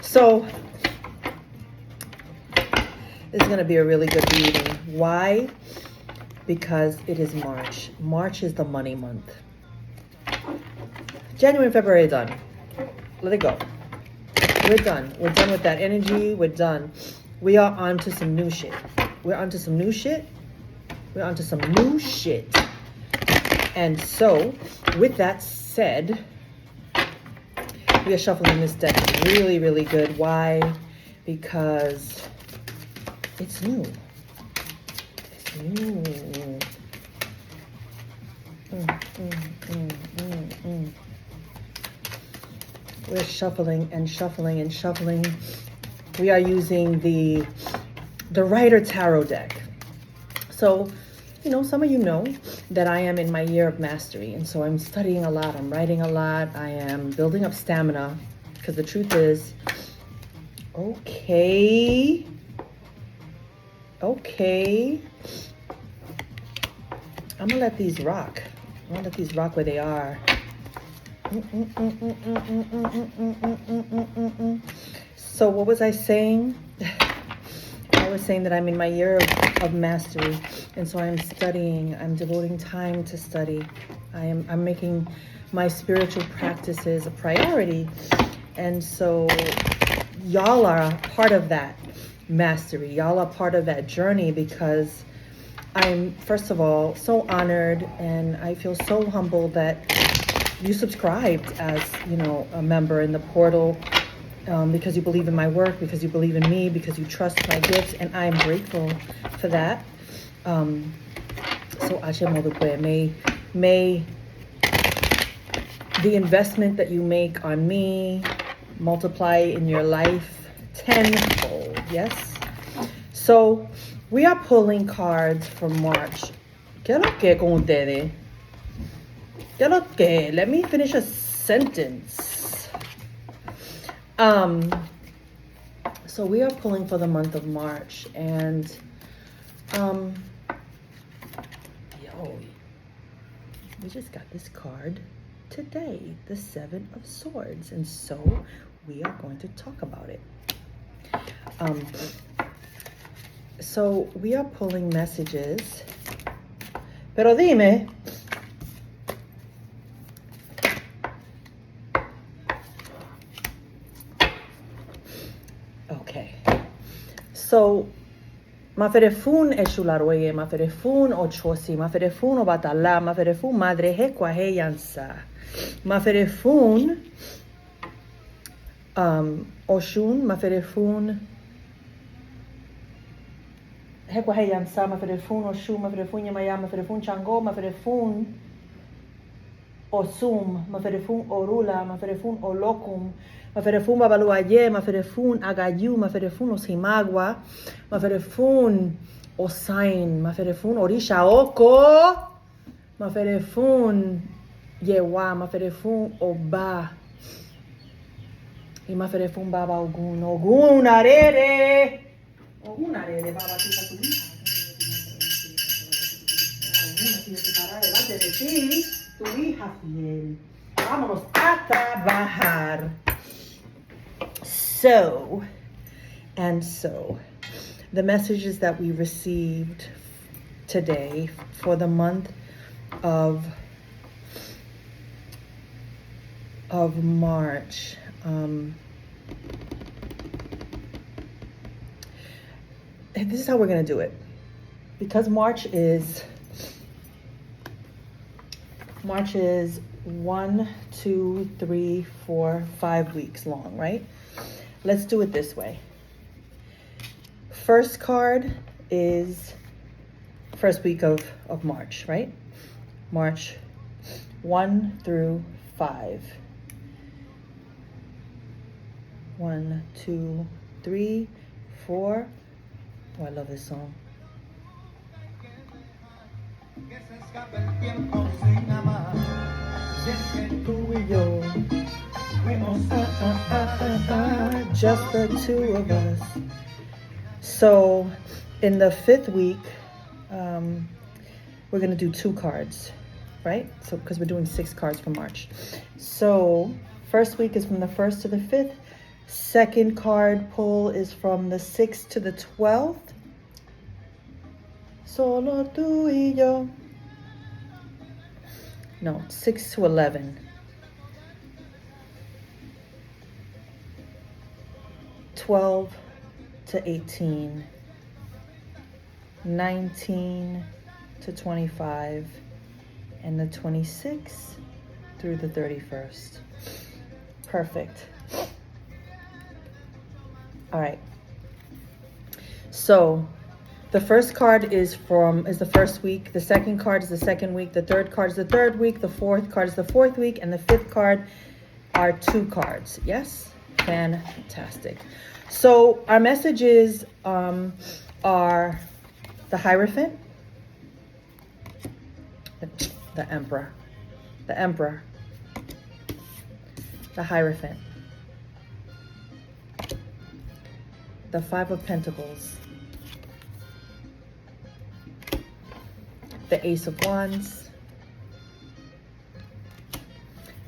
So this is going to be a really good reading. Why? Because it is March. March is the money month. January and February are done. Let it go. We're done. We're done with that energy. We're done. We are on to some new shit. We're on to some new shit. We're on to some new shit. And so, with that said, we are shuffling this deck really, really good. Why? Because it's new. It's new. We're shuffling and shuffling and shuffling. We are using the Rider Tarot deck. So, some of you know that I am in my year of mastery. And so I'm studying a lot. I'm writing a lot. I am building up stamina. Because the truth is, okay. I'm going to let these rock. I'm going to let these rock where they are. So what was I saying? I was saying that I'm in my year of mastery, and so I'm studying. I'm devoting time to study. I'm making my spiritual practices a priority, and so y'all are part of that mastery. Y'all are part of that journey, because I'm, first of all, so honored, and I feel so humbled that you subscribed as, a member in the portal, because you believe in my work, because you believe in me, because you trust my gifts, and I am grateful for that. So Ashe Modukwe, may the investment that you make on me multiply in your life tenfold, yes? So we are pulling cards for March. ¿Qué lo que con ustedes? ¿Qué lo que? Let me finish a sentence. So we are pulling for the month of March, and we just got this card today, the Seven of Swords, and so we are going to talk about it. So we are pulling messages, pero dime. Okay, so maferefun eshularweye, maferefun ochosi, maferefun obatala, maferefun madre hekwa heyansa, maferefun oshun, maferefun hekwa heyansa, maferefun oshun, maferefun yamaya, maferefun chango, maferefun osum, maferefun orula, maferefun olokum, maferefun babaluaye, maferefun agayu, maferefun osimagua, maferefun osain, maferefun orisha oko, maferefun yewa, maferefun oba, y maferefun baba ogun arere baba tita tu hija, ogun tiene que parar delante de ti, tu hija fiel. Vámonos a trabajar. So, the messages that we received today for the month of March. This is how we're going to do it. Because March is 1, 2, 3, 4, 5 weeks long, right? Let's do it this way. First card is first week of March, right? March 1 through 5. 1, 2, 3, 4. Oh, I love this song. Just the two of us. So in the 5th week, we're going to do 2 cards, right? So because we're doing 6 cards for March. So first week is from the 1st to the 5th. Second card pull is from the 6th to the 12th. Solo tú y yo. No, 6 to 11. 12 to 18. 19 to 25. And the 26th through the 31st. Perfect. All right. So the first card is the first week. The second card is the second week. The third card is the third week. The fourth card is the fourth week. And the fifth card are 2 cards. Yes? Fantastic. So our messages are the Hierophant, the Emperor, the Hierophant, the 5 of Pentacles, the Ace of Wands,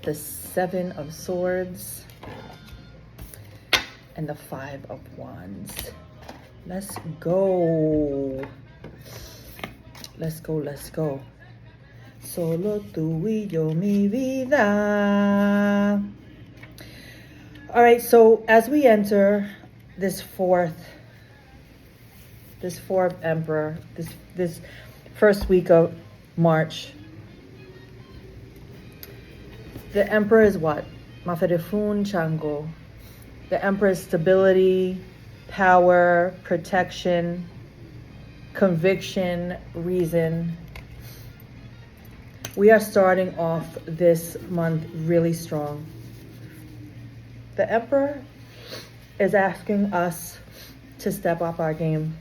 the 7 of Swords, and the 5 of Wands. Let's go. Let's go, let's go. Solo tú y yo, mi vida. All right, so as we enter this fourth Emperor, this first week of March, the Emperor is what? Maferefun Chango. The Emperor is stability, power, protection, conviction, reason. We are starting off this month really strong. The Emperor is asking us to step up our game,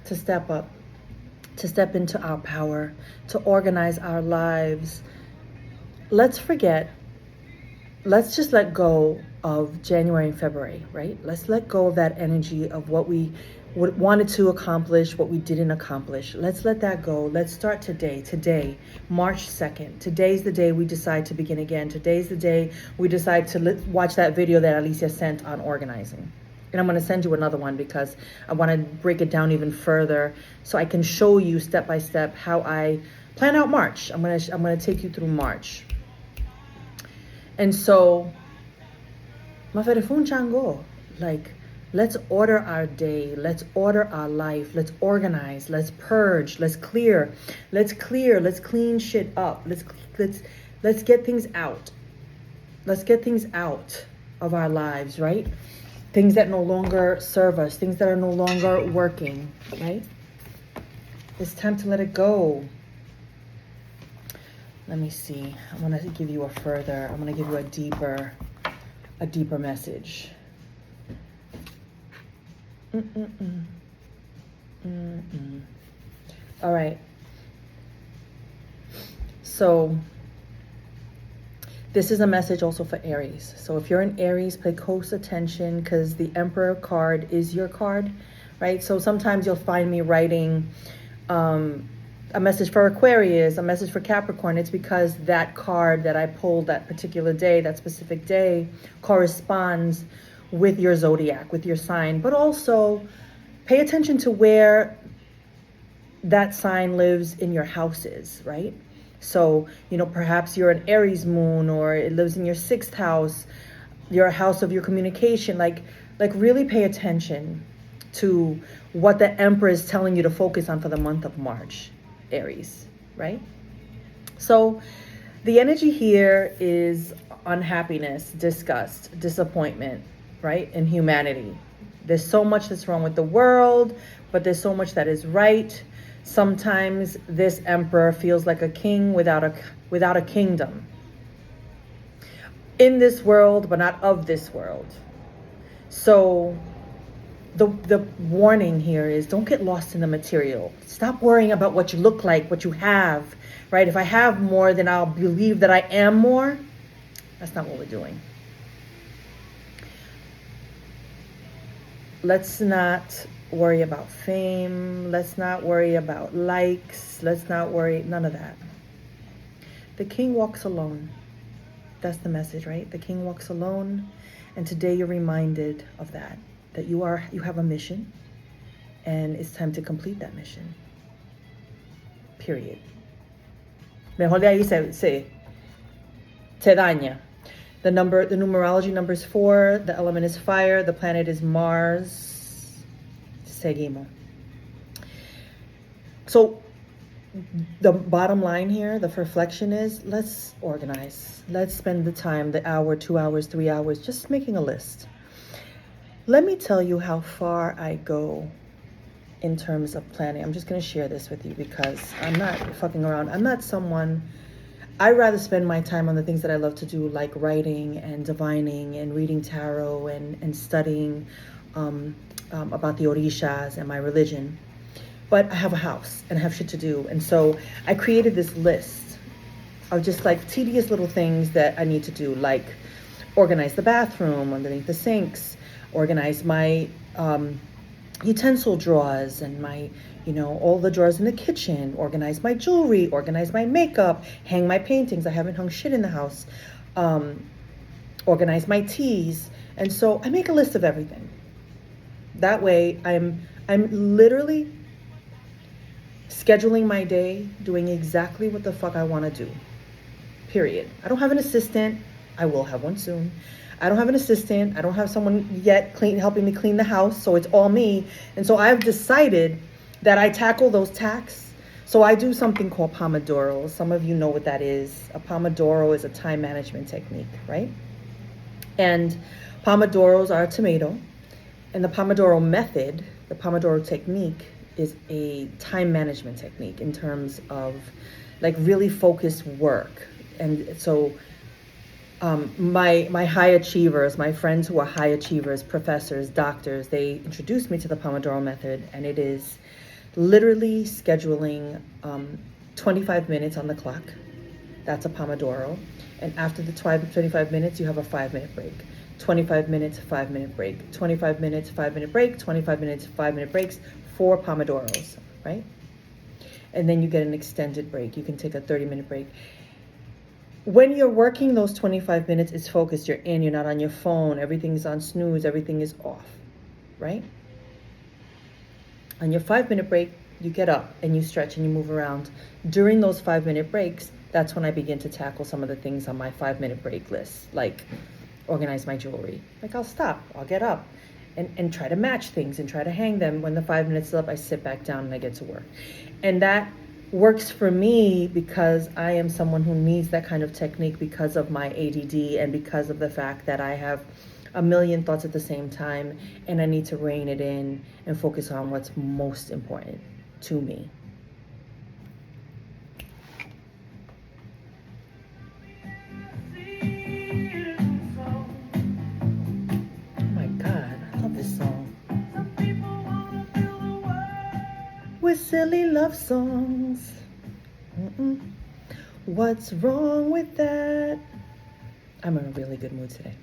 to step up, to step into our power, to organize our lives. Let's just let go of January and February, right? Let's let go of that energy of what we wanted to accomplish, what we didn't accomplish. Let's let that go. Let's start today, March 2nd. Today's the day we decide to begin again. Today's the day we decide to watch that video that Alicia sent on organizing. And I'm going to send you another one because I want to break it down even further so I can show you step by step how I plan out March. I'm going to take you through March. And so, Maferefun Chango, like, let's order our day. Let's order our life. Let's organize. Let's purge. Let's clear. Let's clean shit up. Let's get things out. Let's get things out of our lives, right? Things that no longer serve us. Things that are no longer working, right? It's time to let it go. Let me see. I'm going to give you a deeper message. All right. So this is a message also for Aries. So if you're in Aries, pay close attention because the Emperor card is your card, right? So sometimes you'll find me writing a message for Aquarius, a message for Capricorn. It's because that card that I pulled that particular day, that specific day, corresponds with your zodiac, with your sign. But also pay attention to where that sign lives in your houses, right? So, perhaps you're an Aries moon or it lives in your 6th house, your house of your communication. Like really pay attention to what the Emperor is telling you to focus on for the month of March, Aries, right? So the energy here is unhappiness, disgust, disappointment, right? And humanity. There's so much that's wrong with the world, but there's so much that is right. Sometimes this Emperor feels like a king without a kingdom. In this world, but not of this world. So the warning here is don't get lost in the material. Stop worrying about what you look like, what you have, right? If I have more, then I'll believe that I am more. That's not what we're doing. Let's not worry about fame. Let's not worry about likes. Let's not worry, none of that. The king walks alone. That's the message, right? The king walks alone. And today you're reminded of that you have a mission, and it's time to complete that mission. Period. Mejor de ahí se daña. The numerology number is 4. The element is fire. The planet is Mars. Seguimos. So the bottom line here, the reflection is, let's organize. Let's spend the time, the hour, 2 hours, 3 hours, just making a list. Let me tell you how far I go in terms of planning. I'm just going to share this with you because I'm not fucking around. I'm not someone, I'd rather spend my time on the things that I love to do, like writing and divining and reading tarot and studying about the orishas and my religion. But I have a house and I have shit to do. And so I created this list of just like tedious little things that I need to do, like organize the bathroom underneath the sinks, organize my utensil drawers and my, all the drawers in the kitchen, organize my jewelry, organize my makeup, hang my paintings. I haven't hung shit in the house. Organize my teas. And so I make a list of everything. That way I'm literally scheduling my day, doing exactly what the fuck I want to do. Period. I don't have an assistant. I will have one soon. I don't have an assistant. I don't have someone yet helping me clean the house, so it's all me. And so I've decided that I tackle those tasks. So I do something called Pomodoro. Some of you know what that is. A Pomodoro is a time management technique, right? And Pomodoros are a tomato. And the Pomodoro method, the Pomodoro technique, is a time management technique in terms of like really focused work. And so my high achievers, my friends who are high achievers, professors, doctors, they introduced me to the Pomodoro method, and it is literally scheduling 25 minutes on the clock. That's a Pomodoro. And after the 25 minutes, you have a 5-minute break. 25 minutes, 5-minute break. 25 minutes, 5-minute break. 25 minutes, 5-minute breaks. 4 Pomodoros, right? And then you get an extended break. You can take a 30-minute break. When you're working those 25 minutes, it's focused. You're in, you're not on your phone. Everything's on snooze. Everything is off, right? On your 5-minute break, you get up and you stretch and you move around. During those 5-minute breaks, that's when I begin to tackle some of the things on my 5-minute break list, like organize my jewelry. Like I'll stop, I'll get up and try to match things and try to hang them. When the 5 minutes is up, I sit back down and I get to work. And that works for me because I am someone who needs that kind of technique because of my ADD and because of the fact that I have a million thoughts at the same time and I need to rein it in and focus on what's most important to me. Oh my God, I love this song. With silly love songs. What's wrong with that? I'm in a really good mood today.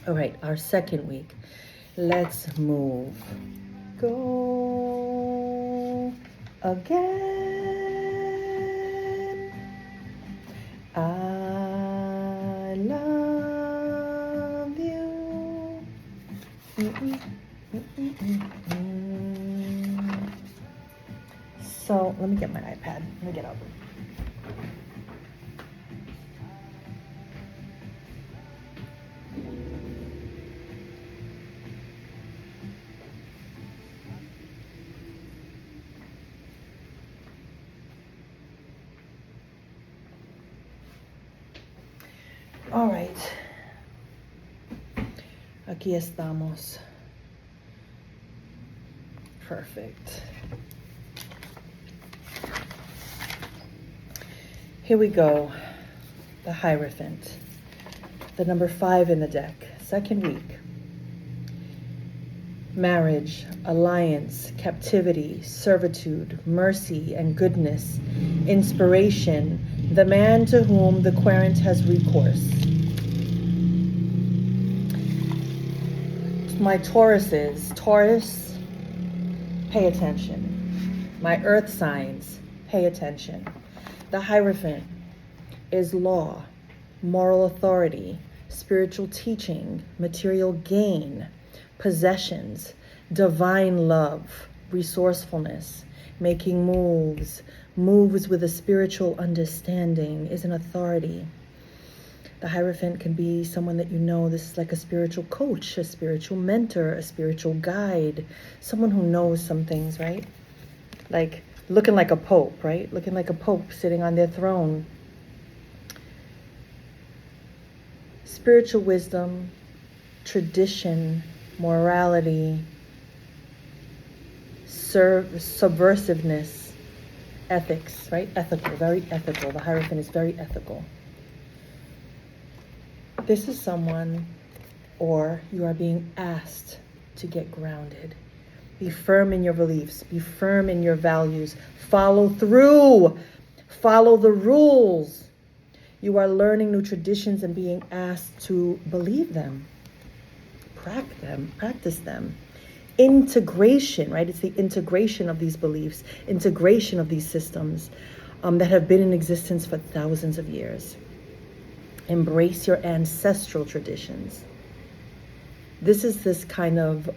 All right, our second week. Let's move. Go again. I love you. So let me get my iPad. Let me get up. All right. Aquí estamos. Perfect. Here we go. The Hierophant. The number 5 in the deck. Second week. Marriage, alliance, captivity, servitude, mercy, and goodness. Inspiration. The man to whom the querent has recourse. My Tauruses. Taurus, pay attention. My earth signs, pay attention. The Hierophant is law, moral authority, spiritual teaching, material gain, possessions, divine love, resourcefulness, making moves with a spiritual understanding, is an authority. The Hierophant can be someone that you know. This is like a spiritual coach, a spiritual mentor, a spiritual guide, someone who knows some things, right? Like looking like a pope, right? Looking like a pope sitting on their throne. Spiritual wisdom, tradition, morality, subversiveness, ethics, right? Ethical, very ethical. The Hierophant is very ethical. This is someone, or you are being asked to get grounded. Be firm in your beliefs. Be firm in your values. Follow through. Follow the rules. You are learning new traditions and being asked to believe them. Practice them. Integration, right? It's the integration of these beliefs, integration of these systems that have been in existence for thousands of years. Embrace your ancestral traditions. This is this kind of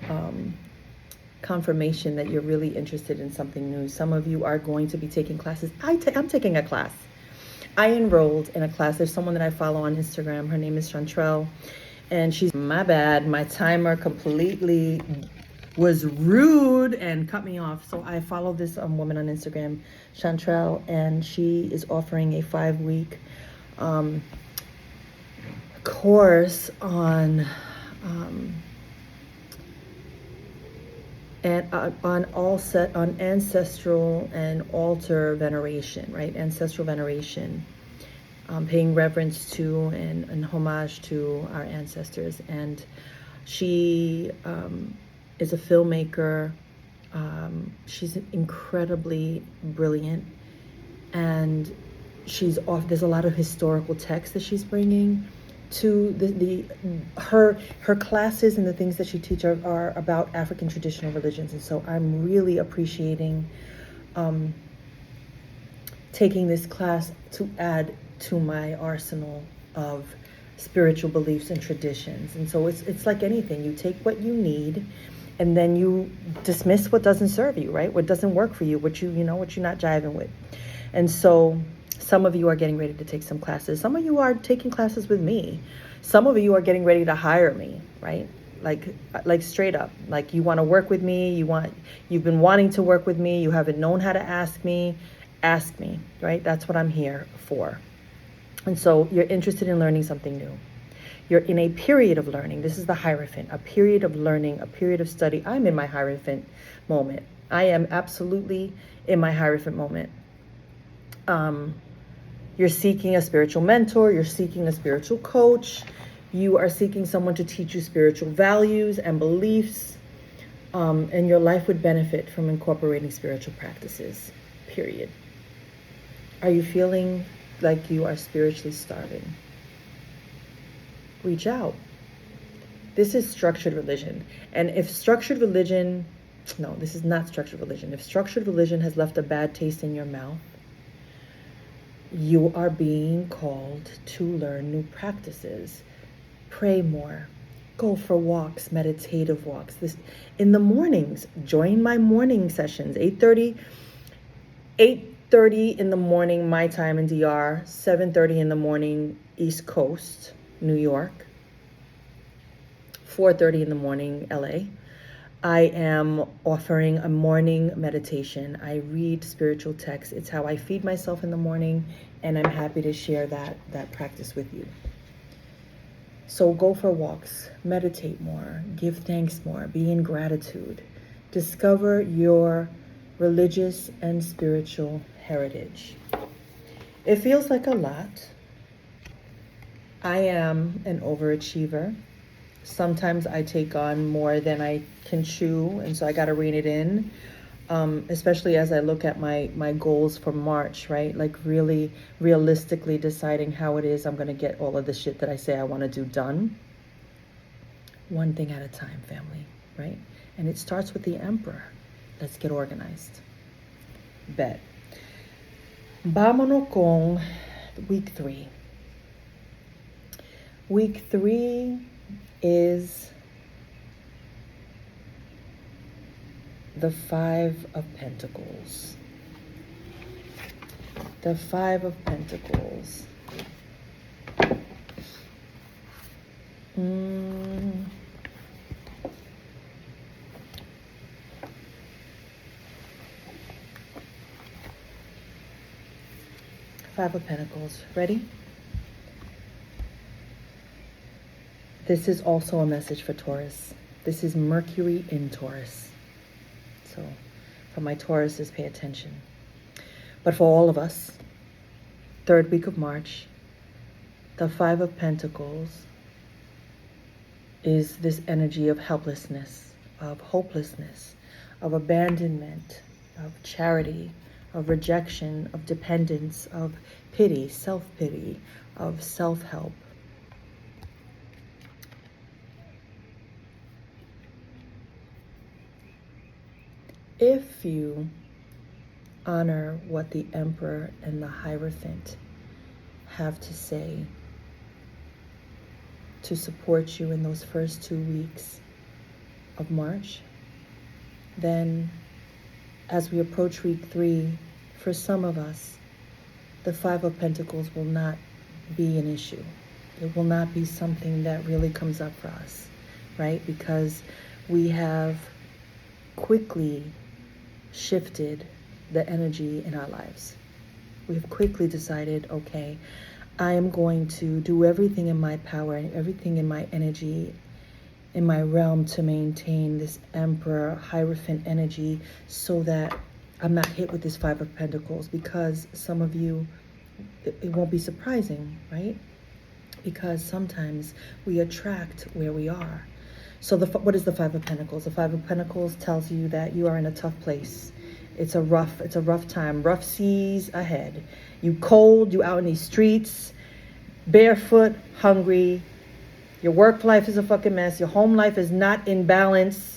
confirmation that you're really interested in something new. Some of you are going to be taking classes. I'm taking a class. I enrolled in a class. There's someone that I follow on Instagram. Her name is Santera. And she's, my bad, my timer completely was rude and cut me off. So I follow this woman on Instagram, Santera, and she is offering a 5-week course on ancestral and altar veneration, right? Ancestral veneration, paying reverence to and homage to our ancestors. And she is a filmmaker. She's incredibly brilliant, and there's a lot of historical text that she's bringing to her classes, and the things that she teaches are about African traditional religions. And so I'm really appreciating taking this class to add to my arsenal of spiritual beliefs and traditions. And so it's like anything. You take what you need, and then you dismiss what doesn't serve you, right? What doesn't work for you, what you're not jiving with. And so some of you are getting ready to take some classes. Some of you are taking classes with me. Some of you are getting ready to hire me, right? Like straight up. Like, you want to work with me. You've been wanting to work with me. You haven't known how to ask me. Ask me, right? That's what I'm here for. And so you're interested in learning something new. You're in a period of learning. This is the Hierophant, a period of learning, a period of study. I'm in my Hierophant moment. I am absolutely in my Hierophant moment. You're seeking a spiritual mentor. You're seeking a spiritual coach. You are seeking someone to teach you spiritual values and beliefs. And your life would benefit from incorporating spiritual practices, period. Are you feeling like you are spiritually starving? Reach out. This is structured religion. And if structured religion, no, this is not structured religion. If structured religion has left a bad taste in your mouth, you are being called to learn new practices. Pray more. Go for walks, meditative walks. In the mornings, join my morning sessions, 8:30 in the morning, my time in DR, 7:30 in the morning, East Coast, New York, 4:30 in the morning, LA. I am offering a morning meditation. I read spiritual texts. It's how I feed myself in the morning, and I'm happy to share that practice with you. So go for walks, meditate more, give thanks more, be in gratitude. Discover your religious and spiritual heritage. It feels like a lot. I am an overachiever. Sometimes I take on more than I can chew, and so I got to rein it in, especially as I look at my goals for March, right? Like really realistically deciding how it is I'm going to get all of the shit that I say I want to do done. One thing at a time, family, right? And it starts with the Emperor. Let's get organized. Bet. Vámonos con week 3. Week 3 is the 5 of Pentacles. The 5 of Pentacles. Five of Pentacles. Ready? This is also a message for Taurus. This is Mercury in Taurus. So for my Tauruses, pay attention. But for all of us, 3rd week of March, the 5 of Pentacles is this energy of helplessness, of hopelessness, of abandonment, of charity, of rejection, of dependence, of pity, self-pity, of self-help. If you honor what the Emperor and the Hierophant have to say to support you in those first 2 weeks of March, then as we approach week 3, for some of us, the 5 of Pentacles will not be an issue. It will not be something that really comes up for us, right? Because we have quickly shifted the energy in our lives. We've quickly decided, okay, I am going to do everything in my power and everything in my energy, in my realm, to maintain this Emperor Hierophant energy so that I'm not hit with this 5 of Pentacles. Because some of you, it won't be surprising, right? Because sometimes we attract where we are. So what is the 5 of Pentacles? The 5 of Pentacles tells you that you are in a tough place. It's a rough time, rough seas ahead. You cold, you out in these streets, barefoot, hungry. Your work life is a fucking mess. Your home life is not in balance.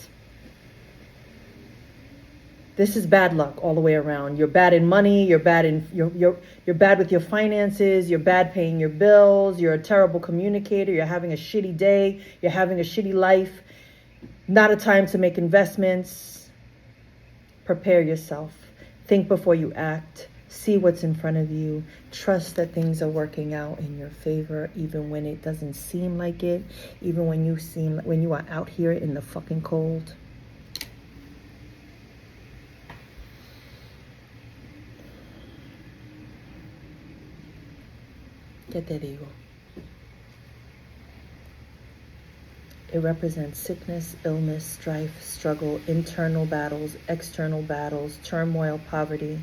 This is bad luck all the way around. You're bad in money. You're bad in you're bad with your finances. You're bad paying your bills. You're a terrible communicator. You're having a shitty day. You're having a shitty life. Not a time to make investments. Prepare yourself. Think before you act. See what's in front of you. Trust that things are working out in your favor, even when it doesn't seem like it. Even when you are out here in the fucking cold. ¿Qué te digo? It represents sickness, illness, strife, struggle, internal battles, external battles, turmoil, poverty.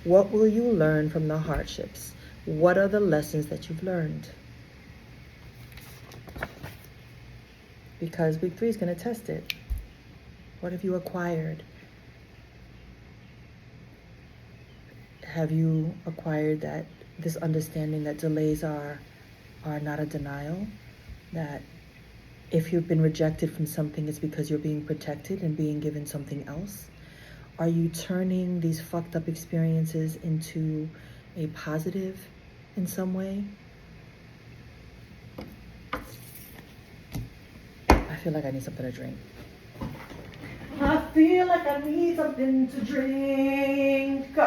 What will you learn from the hardships? What are the lessons that you've learned? Because week 3 is going to test it. What have you acquired? Have you acquired that this understanding that delays are not a denial? That if you've been rejected from something, it's because you're being protected and being given something else? Are you turning these fucked up experiences into a positive in some way? I feel like I need something to drink. I feel like I need something to drink.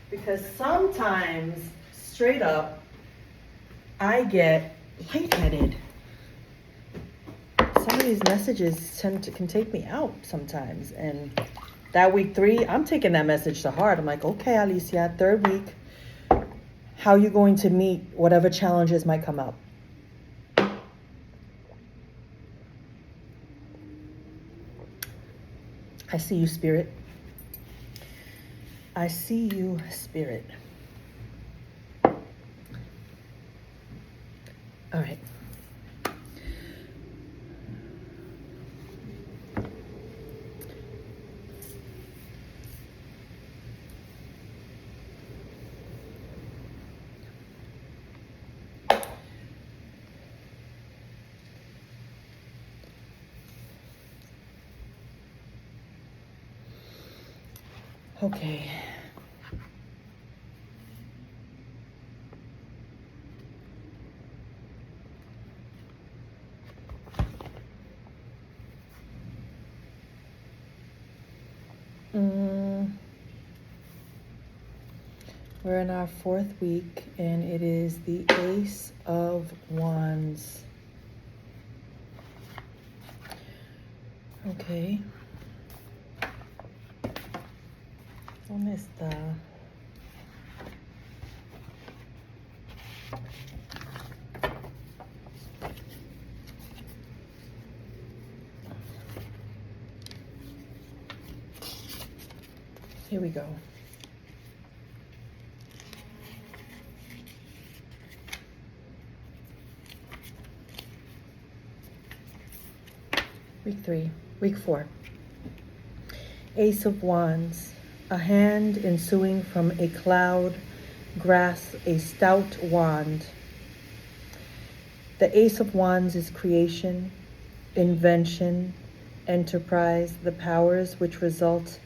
Because sometimes, straight up, I get lightheaded. Some of these messages can take me out sometimes. And that week 3, I'm taking that message to heart. I'm like, okay, Alicia, 3rd week, how are you going to meet whatever challenges might come up? I see you, Spirit. I see you, Spirit. All right. Okay. We're in our 4th week, and it is the Ace of Wands. Okay. ¿Dónde está? Here we go. Week 4. Ace of Wands. A hand ensuing from a cloud grasps a stout wand. The Ace of Wands is creation, invention, enterprise, the powers which result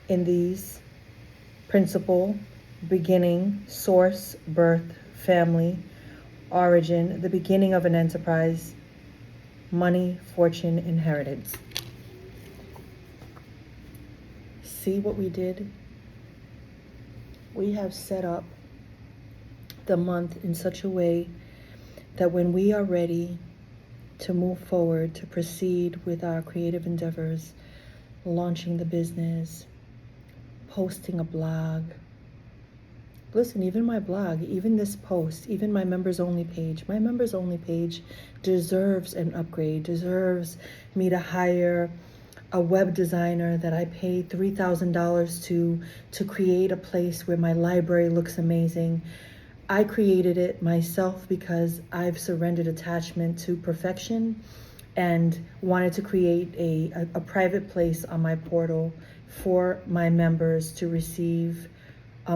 in these: principle, beginning, source, birth, family, origin, the beginning of an enterprise, money, fortune, inheritance. See what we did? We have set up the month in such a way that when we are ready to move forward, to proceed with our creative endeavors, launching the business, posting a blog. Listen, even my blog, even this post, even my members only page deserves an upgrade, deserves me to hire a web designer that I pay $3,000 to create a place where my library looks amazing. I created it myself because I've surrendered attachment to perfection and wanted to create a private place on my portal for my members to receive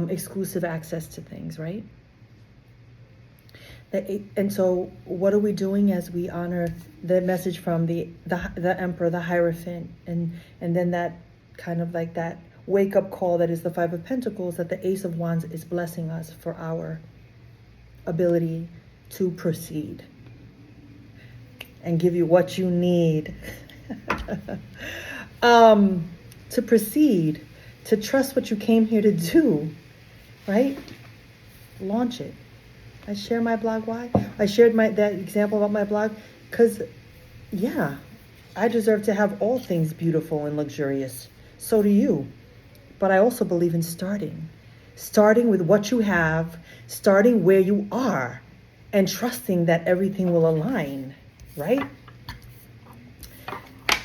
exclusive access to things, right? And so what are we doing as we honor the message from the emperor, the Hierophant, and then that kind of like that wake-up call that is the 5 of Pentacles, that the Ace of Wands is blessing us for our ability to proceed and give you what you need to proceed, to trust what you came here to do, right? Launch it. I share my blog. Why? I shared that example about my blog because, yeah, I deserve to have all things beautiful and luxurious. So do you. But I also believe in starting with what you have, starting where you are, and trusting that everything will align, right?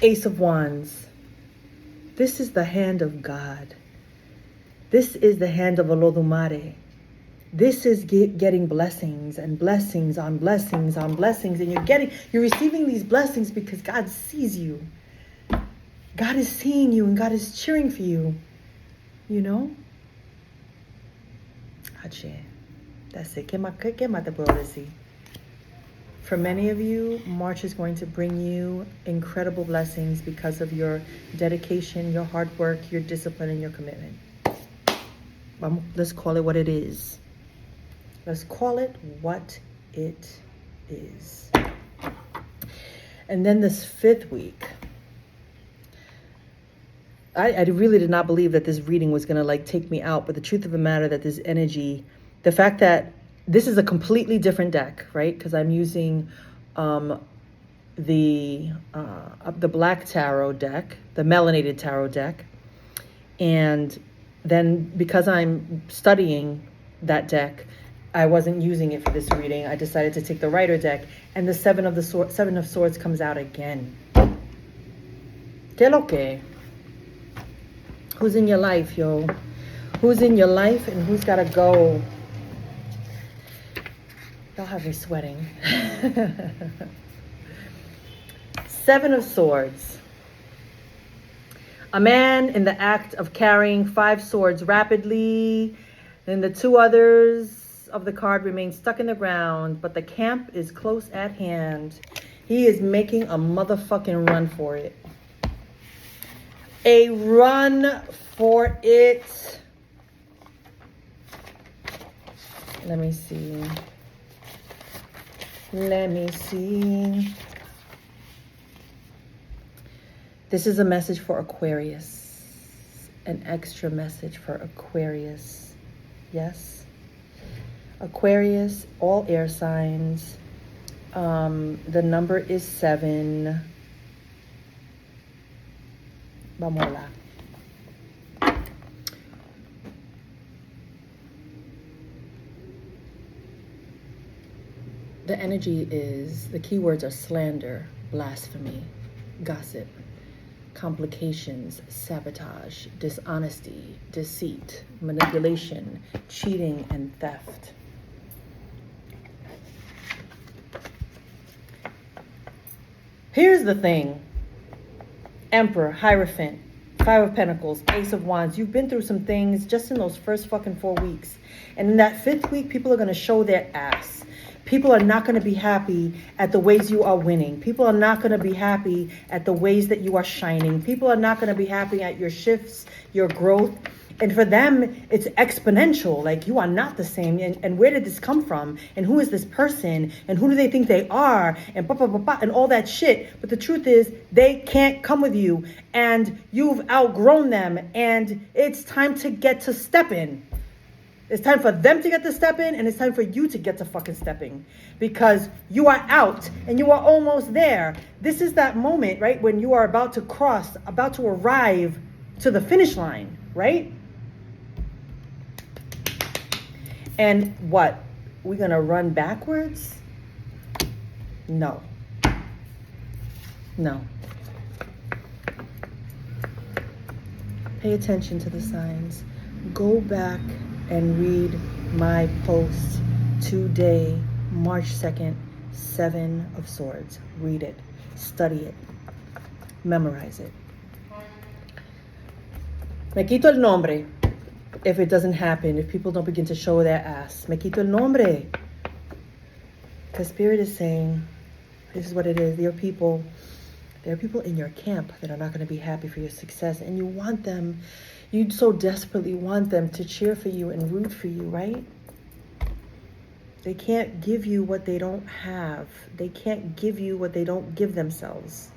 Ace of Wands. This is the hand of God. This is the hand of Olodumare. This is getting blessings and blessings on blessings on blessings. And you're receiving these blessings because God sees you. God is seeing you and God is cheering for you. You know? Hache. That's it. ¿Qué más te puedo decir? For many of you, March is going to bring you incredible blessings because of your dedication, your hard work, your discipline, and your commitment. Let's call it what it is. Let's call it what it is. And then this 5th week, I really did not believe that this reading was going to take me out. But the truth of the matter that this energy, the fact that this is a completely different deck, right? Because I'm using the black tarot deck, the melanated tarot deck. And then because I'm studying that deck, I wasn't using it for this reading. I decided to take the Rider deck, and the Seven of Swords comes out again. Que lo que? Who's in your life, yo? Who's in your life and who's got to go? Y'all have me sweating. 7 of Swords. A man in the act of carrying 5 swords rapidly, and the 2 others of the card remain stuck in the ground, but the camp is close at hand. He is making a motherfucking run for it. a run for it. Let me see. This is a message for Aquarius. An extra message for Aquarius. Yes. Aquarius, all air signs. The number is 7. Vamos lá. The energy is, the keywords are slander, blasphemy, gossip, complications, sabotage, dishonesty, deceit, manipulation, cheating, and theft. Here's the thing. Emperor, Hierophant, Five of Pentacles, Ace of Wands. You've been through some things just in those first fucking 4 weeks. And in that 5th week, people are going to show their ass. People are not going to be happy at the ways you are winning. People are not going to be happy at the ways that you are shining. People are not going to be happy at your shifts, your growth. And for them, it's exponential. Like, you are not the same. And where did this come from? And who is this person? And who do they think they are? And and all that shit. But the truth is, they can't come with you. And you've outgrown them. And it's time to get to stepping. It's time for them to get to step in, and it's time for you to get to fucking stepping, because you are out and you are almost there. This is that moment, right, when you are about to cross, about to arrive to the finish line, right? And what? We're going to run backwards? No. No. Pay attention to the signs. Go back and read my post today, March 2nd, 7 of Swords. Read it, study it, memorize it. Me quito el nombre if it doesn't happen, if people don't begin to show their ass. Me quito el nombre. Because Spirit is saying, this is what it is. There are people in your camp that are not going to be happy for your success, and you want them. You so desperately want them to cheer for you and root for you, right? They can't give you what they don't have. They can't give you what they don't give themselves.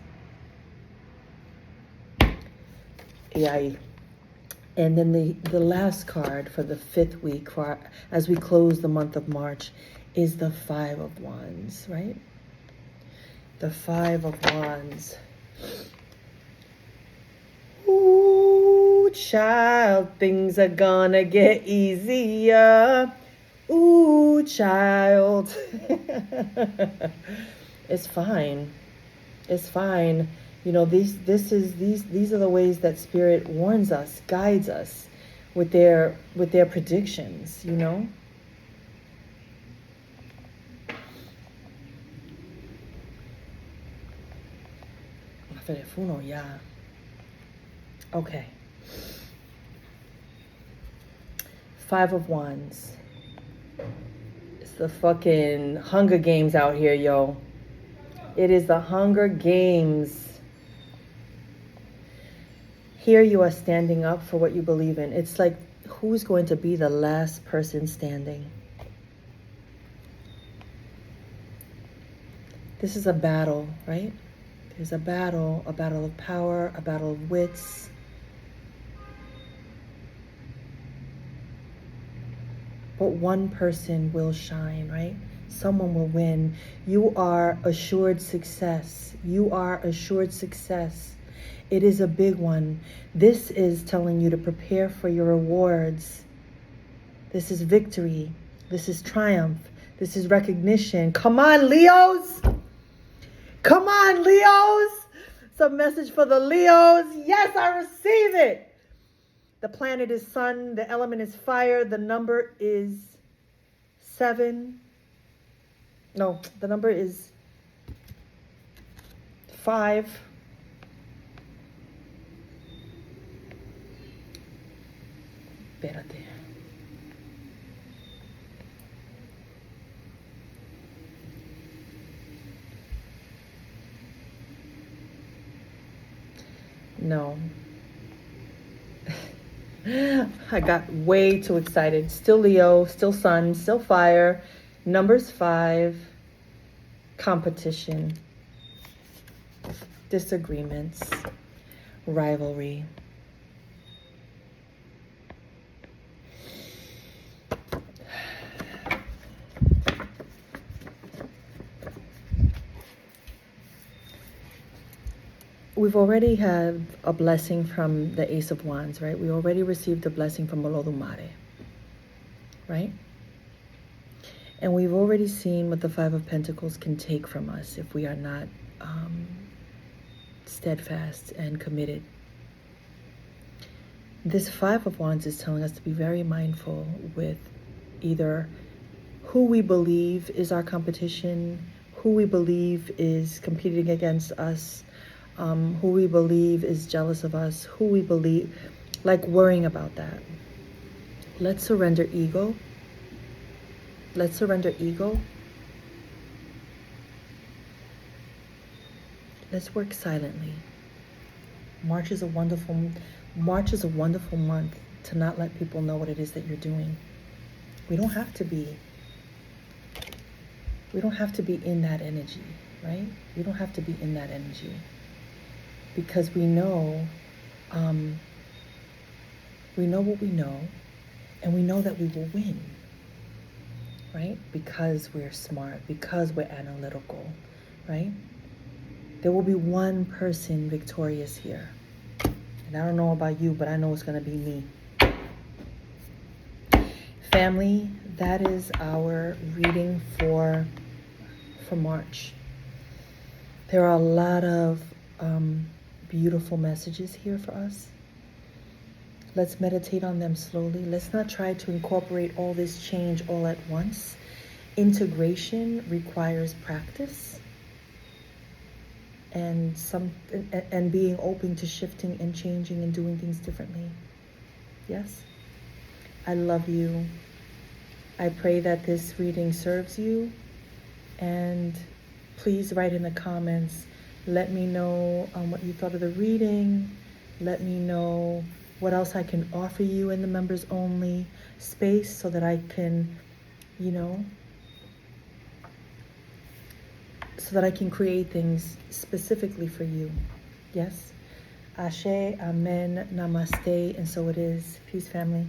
Yeah. And then the last card for the 5th week, as we close the month of March, is the 5 of Wands, right? The 5 of Wands. Ooh, child, things are gonna get easier. Ooh, child. It's fine. It's fine. You know, these are the ways that Spirit warns us, guides us with their predictions, you know? Telefono, yeah. Okay. 5 of Wands. It's the fucking Hunger Games out here, yo. It is the Hunger Games. Here you are standing up for what you believe in. It's like, who's going to be the last person standing? This is a battle, right? There's a battle of power, a battle of wits. But one person will shine, right? Someone will win. You are assured success. You are assured success. It is a big one. This is telling you to prepare for your rewards. This is victory. This is triumph. This is recognition. Come on, Leos! Come on, Leos! Some message for the Leos. Yes, I receive it. The planet is sun. The element is fire. The number is 7. No, the number is 5. Espérate. No. I got way too excited. Still Leo, still Sun, still fire. Numbers 5, competition, disagreements, rivalry. We've already had a blessing from the Ace of Wands, right? We already received a blessing from Olodumare, right? And we've already seen what the Five of Pentacles can take from us if we are not steadfast and committed. This Five of Wands is telling us to be very mindful with either who we believe is our competition, who we believe is competing against us, who we believe is jealous of us, who we believe, like worrying about that. Let's surrender ego. Let's surrender ego. Let's work silently. March is a wonderful month to not let people know what it is that you're doing. We don't have to be in that energy, right? We don't have to be in that energy. Because we know what we know, and we know that we will win, right? Because we're smart, because we're analytical, right? There will be one person victorious here. And I don't know about you, but I know it's going to be me. Family, that is our reading for March. There are a lot of beautiful messages here for us. Let's meditate on them slowly. Let's not try to incorporate all this change all at once. Integration requires practice and being open to shifting and changing and doing things differently. Yes? I love you. I pray that this reading serves you, and please write in the comments. Let me know what you thought of the reading. Let me know what else I can offer you in the members only space so that I can, so that I can create things specifically for you. Yes? Ashe, Amen, Namaste, and so it is. Peace, family.